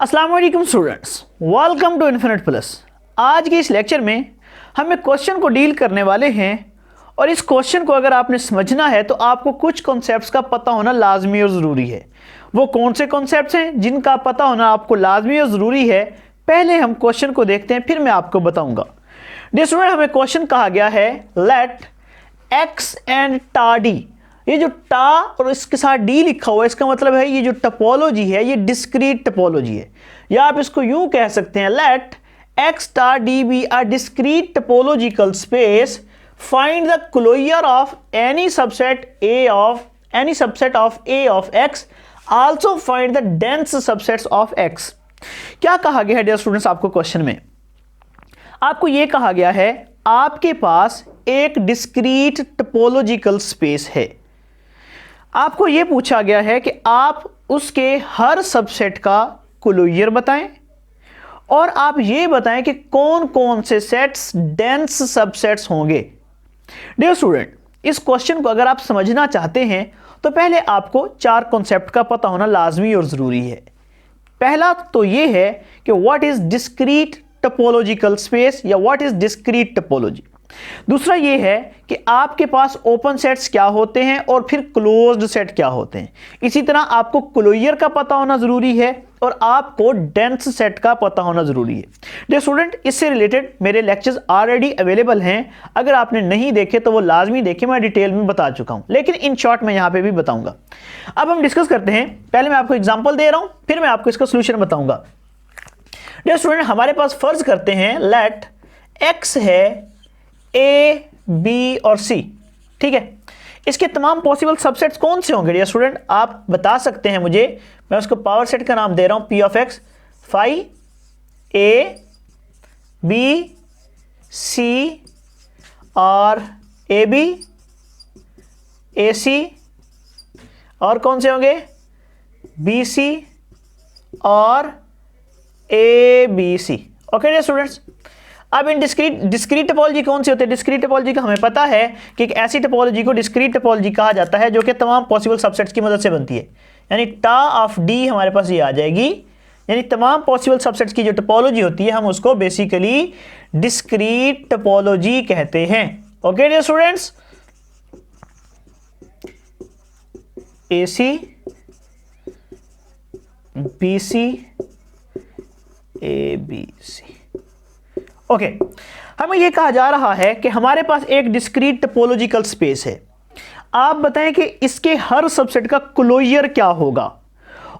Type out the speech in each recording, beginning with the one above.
अस्सलाम वालेकुम students, welcome to Infinite Plus. आज के इस लेक्चर में हम एक क्वेश्चन को डील करने वाले हैं और इस क्वेश्चन को अगर आपने समझना है तो आपको कुछ कॉन्सेप्ट्स का पता होना लाजमी और ज़रूरी है। वो कौन से कॉन्सेप्ट्स हैं जिनका पता होना आपको लाजमी और ज़रूरी है, पहले हम क्वेश्चन को देखते हैं, फिर मैं आपको बताऊँगा। डियर स्टूडेंट, हमें क्वेश्चन कहा गया है let X and tau D. ये जो टा और इसके साथ डी लिखा हुआ है, इसका मतलब है ये जो टपोलॉजी है ये डिस्क्रीट टपोलॉजी है, या आप इसको यूं कह सकते हैं let X tau D be a discrete topological space, find the closure of any subset of A of X, also find the dense subsets of X. क्या कहा गया है डियर स्टूडेंट्स? आपको क्वेश्चन में आपको यह कहा गया है आपके पास एक डिस्क्रीट टपोलॉजिकल स्पेस है। आपको यह पूछा गया है कि आप उसके हर सबसेट का क्लोजर बताएं और आप यह बताएं कि कौन कौन से सेट्स डेंस सबसेट्स होंगे। डियर स्टूडेंट, इस क्वेश्चन को अगर आप समझना चाहते हैं तो पहले आपको चार कॉन्सेप्ट का पता होना लाजमी और ज़रूरी है। पहला तो यह है कि what is discrete topological space या व्हाट इज डिस्क्रीट टपोलॉजी। दूसरा यह है कि आपके पास ओपन सेट्स क्या होते हैं और फिर क्लोज्ड सेट क्या होते हैं। इसी तरह आपको क्लोजर का पता होना जरूरी है और आपको डेंस सेट का पता होना जरूरी है। डियर स्टूडेंट, इससे रिलेटेड मेरे लेक्चर्स ऑलरेडी अवेलेबल हैं, अगर आपने नहीं देखे तो वो लाजमी देखें, मैं डिटेल में बता चुका हूं, लेकिन इन शॉर्ट मैं यहां पे भी बताऊंगा। अब हम डिस्कस करते हैं। पहले मैं आपको एग्जाम्पल दे रहा हूं, फिर मैं आपको इसका सोल्यूशन बताऊंगा। डियर स्टूडेंट, हमारे पास फर्ज करते हैं लेट एक्स है ए बी और सी, ठीक है। इसके तमाम पॉसिबल सबसेट्स कौन से होंगे? डियर स्टूडेंट, आप बता सकते हैं मुझे, मैं उसको पावर सेट का नाम दे रहा हूं P of x, phi A B C और ए बी ए सी, और कौन से होंगे? बी सी और A B C. Okay dear students, अब इन डिस्क्रीट टपोलॉजी कौन सी होती है? डिस्क्रीट टपोलॉजी का हमें पता है कि एक ऐसी टपोलॉजी को डिस्क्रीट टपोलॉजी कहा जाता है जो कि तमाम पॉसिबल सबसेट्स की मदद से बनती है। यानी टा ऑफ डी हमारे पास ये आ जाएगी, यानी तमाम पॉसिबल सबसेट्स की जो टपोलॉजी होती है हम उसको बेसिकली डिस्क्रीट टपोलॉजी कहते हैं। Okay dear students, A C B C A B C. Okay, हमें यह कहा जा रहा है कि हमारे पास एक डिस्क्रीट टपोलॉजिकल स्पेस है। आप बताएं कि इसके हर सबसेट का क्लोजर क्या होगा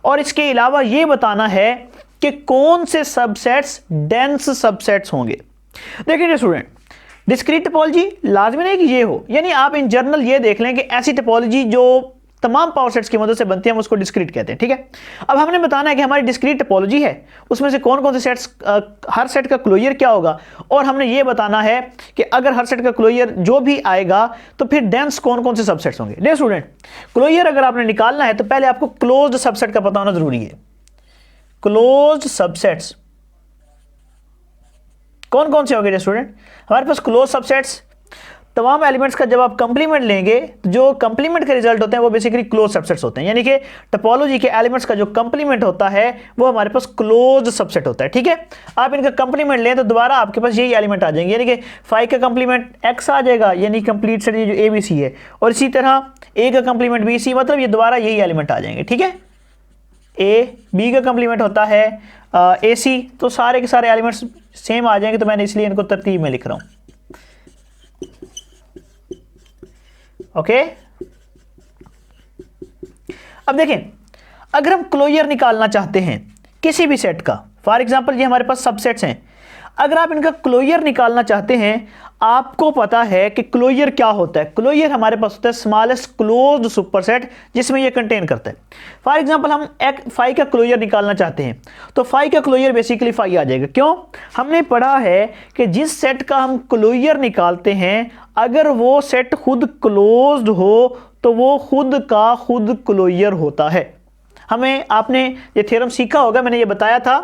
और इसके अलावा यह बताना है कि कौन से सबसेट्स डेंस सबसेट्स होंगे। देखिए स्टूडेंट, डिस्क्रीट टपोलॉजी लाजमी नहीं कि ये हो, यानी आप इन जनरल ये देख लें कि ऐसी टपोलॉजी जो तमाम पावर सेट्स की मदद से बनती है हम उसको डिस्क्रीट कहते हैं, ठीक है। अब हमने बताना है कि हमारी डिस्क्रीट टपोलॉजी है, उसमें से कौन कौन से सेट्स, हर सेट का क्लोजर क्या होगा, और हमने ये बताना है कि अगर हर सेट का क्लोजर जो भी आएगा तो फिर डेंस कौन कौन से सबसेट्स होंगे। डियर स्टूडेंट, क्लोजर अगर आपने निकालना है तो पहले आपको क्लोज्ड सबसेट का पता होना जरूरी है। क्लोज्ड सबसेट्स कौन कौन से होंगे डियर स्टूडेंट? हमारे पास क्लोज सबसेट्स तमाम एलिमेंट्स का जब आप कंप्लीमेंट लेंगे तो जो कंप्लीमेंट के रिजल्ट होते हैं वो बेसिकली क्लोज सबसेट्स होते हैं, यानी कि टपोलॉजी के एलिमेंट्स का जो कंप्लीमेंट होता है वो हमारे पास क्लोज सबसेट होता है, ठीक है। आप इनका कंप्लीमेंट लें तो दोबारा आपके पास यही एलिमेंट आ जाएंगे, यानी कि फाइव का कंप्लीमेंट एक्स आ जाएगा, यानी कंप्लीट सेट ये जो ए बी सी है, और इसी तरह ए का कंप्लीमेंट बी सी, मतलब ये दोबारा यही एलिमेंट आ जाएंगे, ठीक है। ए बी का कंप्लीमेंट होता है ए सी, तो सारे के सारे एलिमेंट्स सेम आ जाएंगे, तो मैंने इसलिए इनको तरतीब में लिख रहा हूँ। ओके, अब देखें, अगर हम क्लोजर निकालना चाहते हैं किसी भी सेट का, फॉर एग्जांपल ये हमारे पास सबसेट्स हैं, अगर आप इनका क्लोजर निकालना चाहते हैं, आपको पता है कि क्लोजर क्या होता है। क्लोजर हमारे पास होता है स्मॉलेस्ट क्लोज्ड सुपरसेट जिसमें ये कंटेन करता है। फॉर एग्जांपल हम एक फाई का क्लोजर निकालना चाहते हैं तो फाई का क्लोजर बेसिकली फाई आ जाएगा। क्यों? हमने पढ़ा है कि जिस सेट का हम क्लोजर निकालते हैं अगर वो सेट खुद क्लोज्ड हो तो वो खुद का खुद क्लोजर होता है। हमें आपने ये थ्योरम सीखा होगा, मैंने ये बताया था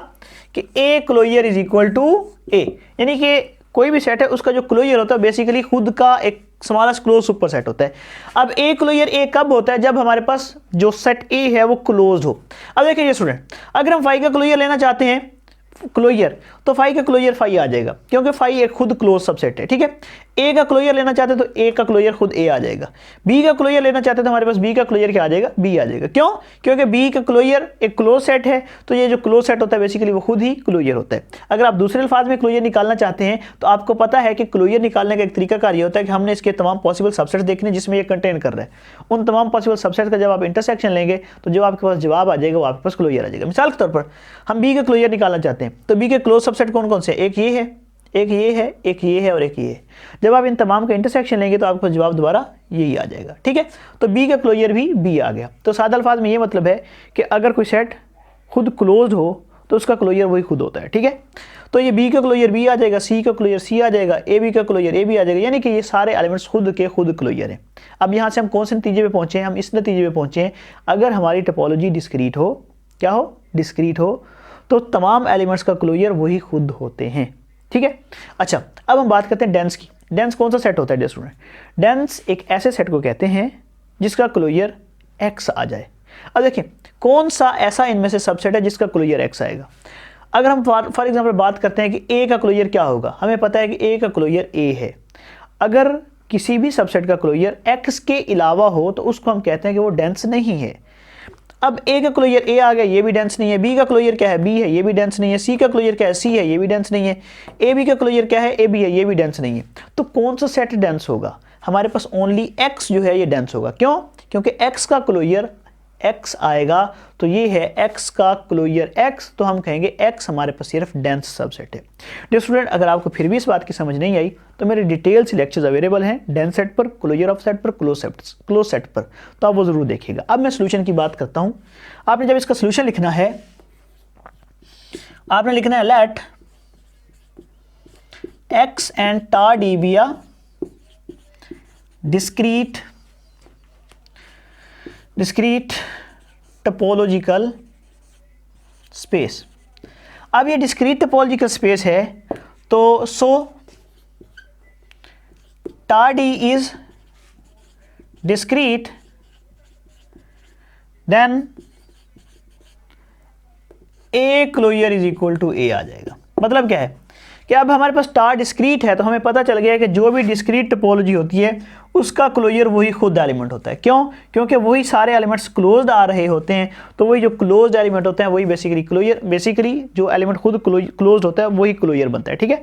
कि A closure is equal to A, यानी कि कोई भी सेट है उसका जो क्लोजर होता है बेसिकली खुद का एक स्मॉलेस्ट क्लोज सुपर सेट होता है। अब ए क्लोजर ए कब होता है? जब हमारे पास जो सेट ए है वो क्लोज हो। अब देखिए ये स्टूडेंट, अगर हम फाई का क्लोजर लेना चाहते हैं क्लोजर, तो फाई का क्लोजर फाई आ जाएगा, क्योंकि फाई एक खुद क्लोज सबसेट है, ठीक है। ए का क्लोजर लेना चाहते हैं तो ए का क्लोजर खुद ए आ जाएगा। बी का क्लोजर लेना चाहते हैं तो हमारे पास बी का क्लोजर क्या आ जाएगा? बी आ जाएगा। क्यों? क्योंकि बी का क्लोजर एक क्लोज सेट है, तो ये जो क्लोज सेट होता है बेसिकली वो खुद ही क्लोजर होता है। अगर आप दूसरे अल्फाज में क्लोजर निकालना चाहते हैं तो आपको पता है कि क्लोजर निकालने का एक तरीका कार ये होता है कि हमने इसके तमाम पॉसिबल सबसेट्स देखने जिसमें ये कंटेन कर रहा है। उन तमाम पॉसिबल सबसेट्स का जब आप इंटरसेक्शन लेंगे तो जो आपके पास जवाब आ जाएगा वो आपके पास क्लोजर आ जाएगा। मिसाल के तौर पर हम बी का क्लोजर निकालना चाहते हैं तो बी के क्लोज सबसेट कौन कौन से? एक ये है, एक ये है, एक ये है और एक ये है। जब आप इन तमाम का इंटरसेक्शन लेंगे तो आपको जवाब दोबारा यही आ जाएगा, ठीक है। तो बी का क्लोजर भी बी आ गया। तो सादा अल्फाज में ये मतलब है कि अगर कोई सेट खुद क्लोज हो तो उसका क्लोजर वही खुद होता है, ठीक है। तो ये बी का क्लोजर बी आ जाएगा, सी का क्लोजर सी आ जाएगा, ए बी का क्लोजर ए बी आ जाएगा, यानी कि ये सारे एलिमेंट्स खुद के खुद क्लोजर हैं। अब यहाँ से हम कौन से नतीजे पे पहुँचे हैं? हम इस नतीजे पे पहुँचे हैं अगर हमारी टोपोलॉजी डिस्क्रीट हो, क्या हो? डिस्क्रीट हो, तो तमाम एलिमेंट्स का क्लोजर वही खुद होते हैं, ठीक है। अच्छा, अब हम बात करते हैं डेंस की। डेंस कौन सा सेट होता है डियर स्टूडेंट? डेंस एक ऐसे सेट को कहते हैं जिसका क्लोजर एक्स आ जाए। अब देखिए कौन सा ऐसा इनमें से सबसेट है जिसका क्लोजर एक्स आएगा। अगर हम फॉर एग्जांपल बात करते हैं कि ए का क्लोजर क्या होगा, हमें पता है कि ए का क्लोजर ए है। अगर किसी भी सबसेट का क्लोजर एक्स के अलावा हो तो उसको हम कहते हैं कि वो डेंस नहीं है। अब ए का क्लोजर ए आ गया, ये भी डेंस नहीं है। बी का क्लोजर क्या है? बी है, ये भी डेंस नहीं है। सी का क्लोजर क्या है? सी है, ये भी डेंस नहीं है। ए बी का क्लोजर क्या है? ए बी है, ये भी डेंस नहीं है। तो कौन सा सेट डेंस होगा? हमारे पास ओनली एक्स जो है ये डेंस होगा। क्यों? क्योंकि एक्स का क्लोजर एक्स आएगा, तो ये है एक्स का क्लोजर एक्स, तो हम कहेंगे एक्स हमारे पास सिर्फ डेंस सबसेट है। डियर स्टूडेंट, अगर आपको फिर भी इस बात की समझ नहीं आई तो मेरे डिटेल से लेक्चर्स अवेलेबल हैं डेंस सेट पर, क्लोजर ऑफ सेट पर, क्लोज सेट पर, तो आप वो जरूर देखिएगा। अब मैं सोल्यूशन की बात करता हूं। आपने जब इसका सोल्यूशन लिखना है, आपने लिखना है let X and tau D be a discrete topological space. अब ये डिस्क्रीट टोपोलॉजिकल स्पेस है, तो so tau D is discrete, then A closure is equal to A आ जाएगा। मतलब क्या है कि अब हमारे पास टा डिस्क्रीट है, तो हमें पता चल गया कि जो भी डिस्क्रीट टोपोलॉजी होती है उसका क्लोजर वही खुद एलिमेंट होता है। क्यों? क्योंकि वही सारे एलिमेंट्स क्लोज्ड आ रहे होते हैं, तो वही जो क्लोज्ड एलिमेंट होते हैं वही बेसिकली जो एलिमेंट खुद क्लोज्ड होता है वही क्लोजर बनता है, ठीक है।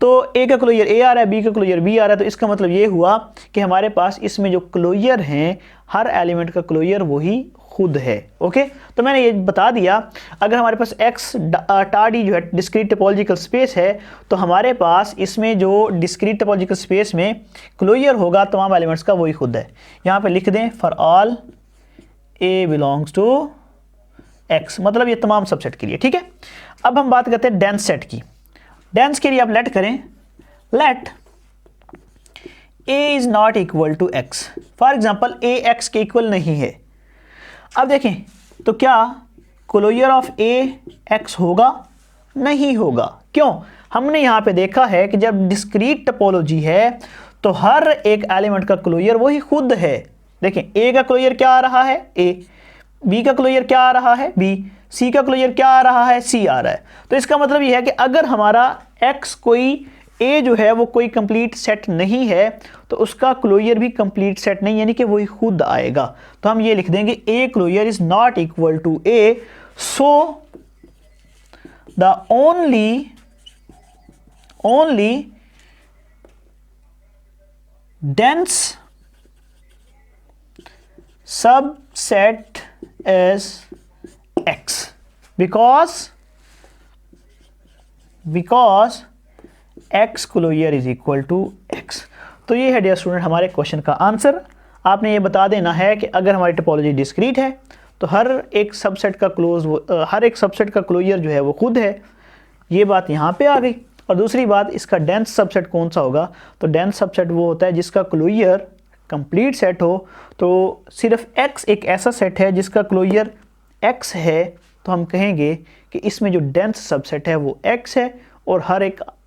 तो ए का क्लोजर ए आ रहा है, बी का क्लोजर बी आ रहा है, तो इसका मतलब ये हुआ कि हमारे पास इसमें जो क्लोजर हैं हर एलिमेंट का क्लोजर वही खुद है। ओके, तो मैंने ये बता दिया अगर हमारे पास एक्स टा डी जो है डिस्क्रीट टोपोलॉजिकल स्पेस है, तो हमारे पास इसमें जो डिस्क्रीट टोपोलॉजिकल स्पेस में क्लोजर होगा तमाम एलिमेंट्स का वही खुद है। यहाँ पे लिख दें for all A belongs to X, मतलब ये तमाम सबसेट के लिए, ठीक है। अब हम बात करते हैं डेंस सेट की। डेंस के लिए आप लेट करें, let A is not equal to X. For example A X के इक्वल नहीं है। अब देखें तो क्या क्लोजर ऑफ ए एक्स होगा? नहीं होगा। क्यों? हमने यहाँ पे देखा है कि जब डिस्क्रीट टोपोलॉजी है तो हर एक एलिमेंट का क्लोजर वही खुद है। देखें ए का क्लोजर क्या आ रहा है? ए। बी का क्लोजर क्या आ रहा है? बी। सी का क्लोजर क्या आ रहा है? सी आ रहा है। तो इसका मतलब यह है कि अगर हमारा एक्स कोई ए जो है वो कोई कंप्लीट सेट नहीं है तो उसका क्लोजर भी कंप्लीट सेट नहीं, यानी कि वही खुद आएगा। तो हम ये लिख देंगे A closure is not equal to A, so the ओनली dense subset is X because X closure is equal to X। तो ये है डियर स्टूडेंट हमारे क्वेश्चन का आंसर। आपने ये बता देना है कि अगर हमारी टोपोलॉजी डिस्क्रीट है तो हर एक सबसेट का क्लोजर जो है वो खुद है। ये बात यहाँ पे आ गई। और दूसरी बात, इसका डेंस सबसेट कौन सा होगा? तो डेंस सबसेट वो होता है जिसका क्लोजर कंप्लीट सेट हो। तो सिर्फ x एक ऐसा सेट है जिसका क्लोजर x है, तो हम कहेंगे कि इसमें जो डेंस सबसेट है वो x है और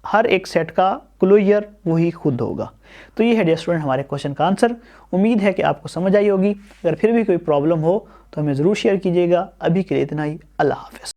हर एक सेट का क्लोजर वही खुद होगा। तो ये है डियर स्टूडेंट हमारे क्वेश्चन का आंसर। उम्मीद है कि आपको समझ आई होगी। अगर फिर भी कोई प्रॉब्लम हो तो हमें ज़रूर शेयर कीजिएगा। अभी के लिए इतना ही। अल्लाह हाफ़िज़।